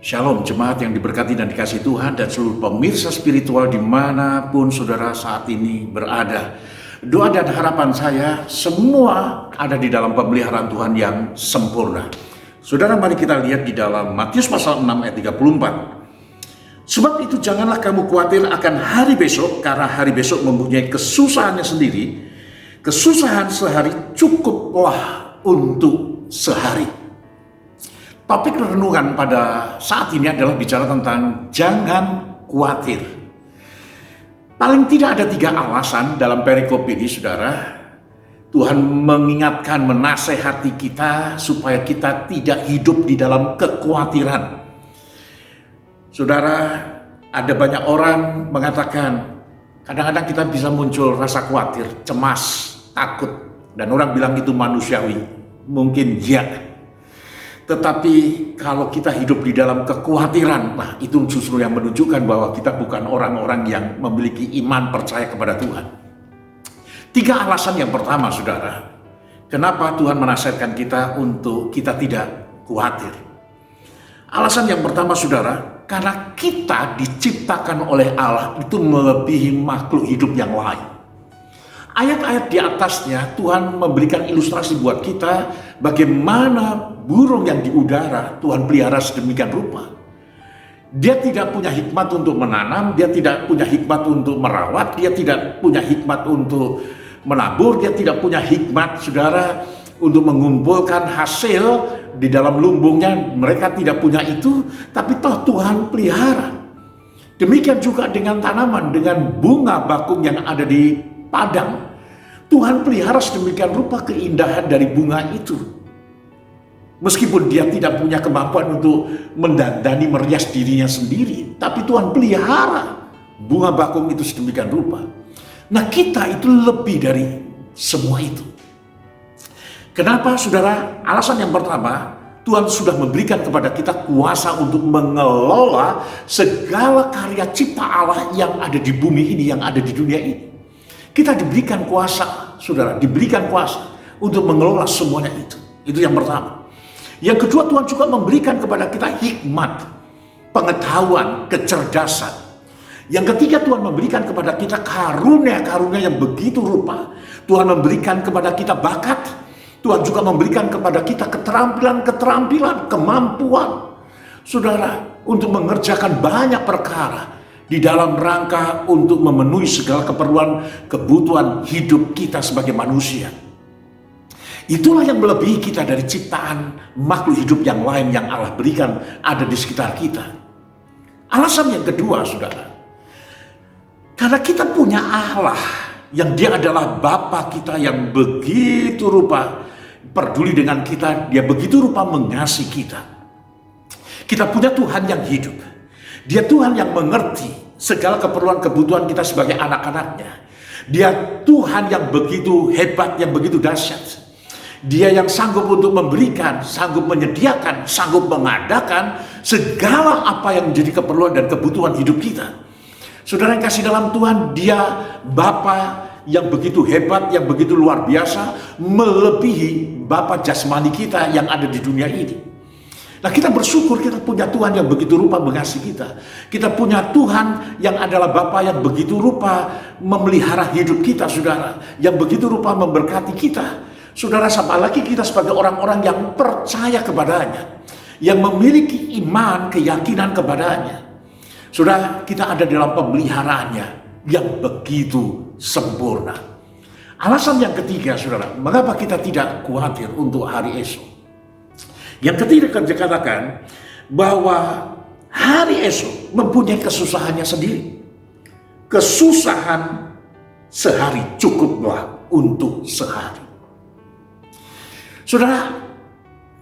Shalom jemaat yang diberkati dan dikasihi Tuhan dan seluruh pemirsa spiritual dimanapun saudara saat ini berada. Doa dan harapan saya semua ada di dalam pemeliharaan Tuhan yang sempurna. Saudara, mari kita lihat di dalam Matius pasal 6 ayat 34. Sebab itu janganlah kamu khawatir akan hari besok, karena hari besok mempunyai kesusahannya sendiri. Kesusahan sehari cukuplah untuk sehari. Topik renungan pada saat ini adalah bicara tentang jangan khawatir. Paling tidak ada 3 alasan dalam perikop ini, saudara. Tuhan mengingatkan, menasehati kita supaya kita tidak hidup di dalam kekhawatiran. Saudara, ada banyak orang mengatakan, kadang-kadang kita bisa muncul rasa khawatir, cemas, takut. Dan orang bilang itu manusiawi. Mungkin ya. Tetapi kalau kita hidup di dalam kekhawatiran, nah itu justru yang menunjukkan bahwa kita bukan orang-orang yang memiliki iman percaya kepada Tuhan. 3 alasan yang pertama, saudara, kenapa Tuhan menasihatkan kita untuk kita tidak khawatir. Alasan yang pertama, saudara, karena kita diciptakan oleh Allah itu melebihi makhluk hidup yang lain. Ayat-ayat di atasnya Tuhan memberikan ilustrasi buat kita bagaimana burung yang di udara Tuhan pelihara sedemikian rupa. Dia tidak punya hikmat untuk menanam, dia tidak punya hikmat untuk merawat, dia tidak punya hikmat untuk menabur, dia tidak punya hikmat, saudara, untuk mengumpulkan hasil di dalam lumbungnya. Mereka tidak punya itu, tapi toh Tuhan pelihara. Demikian juga dengan tanaman, dengan bunga bakung yang ada di padang. Tuhan pelihara sedemikian rupa keindahan dari bunga itu. Meskipun dia tidak punya kemampuan untuk mendandani merias dirinya sendiri, tapi Tuhan pelihara bunga bakung itu sedemikian rupa. Nah, kita itu lebih dari semua itu. Kenapa, saudara? Alasan yang pertama, Tuhan sudah memberikan kepada kita kuasa untuk mengelola segala karya cipta Allah yang ada di bumi ini, yang ada di dunia ini. Kita diberikan kuasa, saudara, diberikan kuasa untuk mengelola semuanya itu. Itu yang pertama. Yang kedua, Tuhan juga memberikan kepada kita hikmat, pengetahuan, kecerdasan. Yang ketiga, Tuhan memberikan kepada kita karunia-karunia yang begitu rupa. Tuhan memberikan kepada kita bakat. Tuhan juga memberikan kepada kita keterampilan, kemampuan, saudara, untuk mengerjakan banyak perkara di dalam rangka untuk memenuhi segala kebutuhan hidup kita sebagai manusia. Itulah yang melebihi kita dari ciptaan makhluk hidup yang lain yang Allah berikan ada di sekitar kita. Alasan yang kedua, saudara, karena kita punya Allah yang dia adalah Bapa kita yang begitu rupa peduli dengan kita, dia begitu rupa mengasihi kita. Kita punya Tuhan yang hidup. Dia Tuhan yang mengerti segala keperluan kebutuhan kita sebagai anak-anaknya. Dia Tuhan yang begitu hebat, yang begitu dahsyat. Dia yang sanggup untuk memberikan, sanggup menyediakan, sanggup mengadakan segala apa yang menjadi keperluan dan kebutuhan hidup kita. Saudara yang kasih dalam Tuhan, dia Bapa yang begitu hebat, yang begitu luar biasa, melebihi Bapa jasmani kita yang ada di dunia ini. Nah, kita bersyukur kita punya Tuhan yang begitu rupa mengasihi kita. Kita punya Tuhan yang adalah Bapa yang begitu rupa memelihara hidup kita, saudara. Yang begitu rupa memberkati kita. Saudara, apalagi kita sebagai orang-orang yang percaya kepadanya. Yang memiliki iman, keyakinan kepadanya. Saudara, kita ada dalam pemeliharaannya yang begitu sempurna. Alasan yang ketiga, saudara, mengapa kita tidak khawatir untuk hari esok? Yang ketiga, dikatakan bahwa hari esok mempunyai kesusahannya sendiri. Kesusahan sehari cukuplah untuk sehari. Saudara,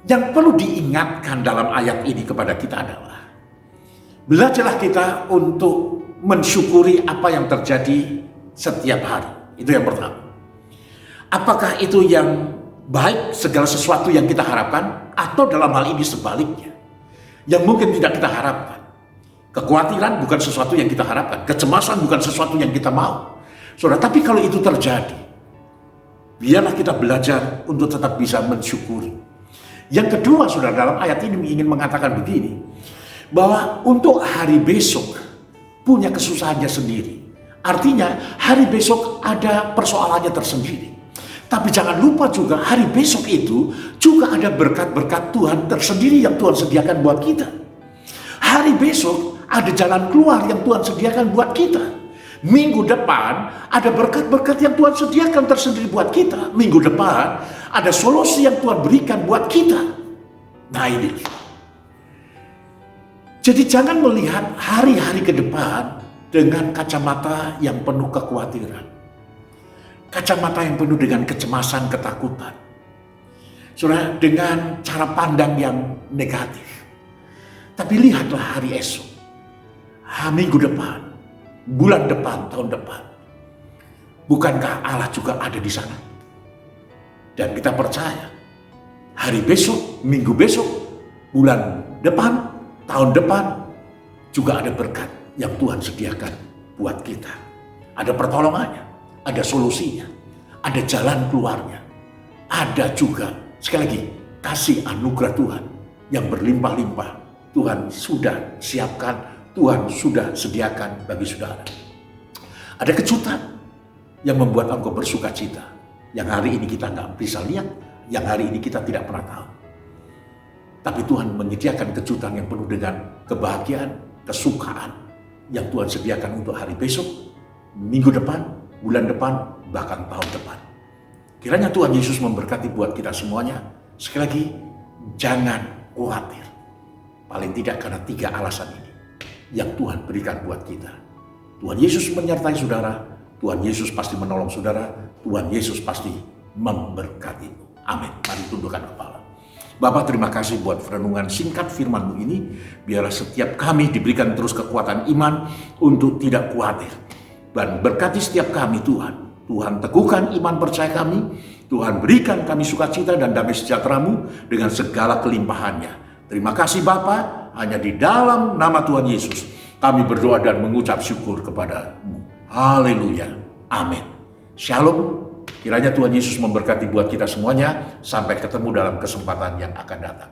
yang perlu diingatkan dalam ayat ini kepada kita adalah belajarlah kita untuk mensyukuri apa yang terjadi setiap hari. Itu yang pertama. Apakah itu yang baik, segala sesuatu yang kita harapkan, atau dalam hal ini sebaliknya, yang mungkin tidak kita harapkan. Kekhawatiran bukan sesuatu yang kita harapkan, kecemasan bukan sesuatu yang kita mau. Saudara, tapi kalau itu terjadi, biarlah kita belajar untuk tetap bisa mensyukuri. Yang kedua, saudara, dalam ayat ini ingin mengatakan begini, bahwa untuk hari besok punya kesusahannya sendiri. Artinya hari besok ada persoalannya tersendiri. Tapi jangan lupa juga hari besok itu juga ada berkat-berkat Tuhan tersendiri yang Tuhan sediakan buat kita. Hari besok ada jalan keluar yang Tuhan sediakan buat kita. Minggu depan ada berkat-berkat yang Tuhan sediakan tersendiri buat kita. Minggu depan ada solusi yang Tuhan berikan buat kita. Nah ini. Jadi jangan melihat hari-hari ke depan dengan kacamata yang penuh kekhawatiran. Kacamata yang penuh dengan kecemasan, ketakutan. Saudara, dengan cara pandang yang negatif. Tapi lihatlah hari esok. Minggu depan, bulan depan, tahun depan. Bukankah Allah juga ada di sana? Dan kita percaya, hari besok, minggu besok, bulan depan, tahun depan, juga ada berkat yang Tuhan sediakan buat kita. Ada pertolongannya. Ada solusinya, ada jalan keluarnya, ada juga, sekali lagi, kasih anugerah Tuhan yang berlimpah-limpah. Tuhan sudah siapkan, Tuhan sudah sediakan bagi saudara. Ada kejutan yang membuat engkau bersuka cita, yang hari ini kita nggak bisa lihat, yang hari ini kita tidak pernah tahu. Tapi Tuhan menyediakan kejutan yang penuh dengan kebahagiaan, kesukaan yang Tuhan sediakan untuk hari besok, minggu depan, bulan depan, bahkan tahun depan. Kiranya Tuhan Yesus memberkati buat kita semuanya. Sekali lagi, jangan khawatir. Paling tidak karena 3 alasan ini yang Tuhan berikan buat kita. Tuhan Yesus menyertai saudara, Tuhan Yesus pasti menolong saudara, Tuhan Yesus pasti memberkati. Amin. Mari tundukkan kepala. Bapa, terima kasih buat renungan singkat firman-Mu ini. Biarlah setiap kami diberikan terus kekuatan iman untuk tidak khawatir. Dan berkati setiap kami Tuhan. Tuhan teguhkan iman percaya kami. Tuhan berikan kami sukacita dan damai sejahtera-Mu dengan segala kelimpahannya. Terima kasih Bapa. Hanya di dalam nama Tuhan Yesus kami berdoa dan mengucap syukur kepada-Mu. Haleluya. Amin. Shalom. Kiranya Tuhan Yesus memberkati buat kita semuanya. Sampai ketemu dalam kesempatan yang akan datang.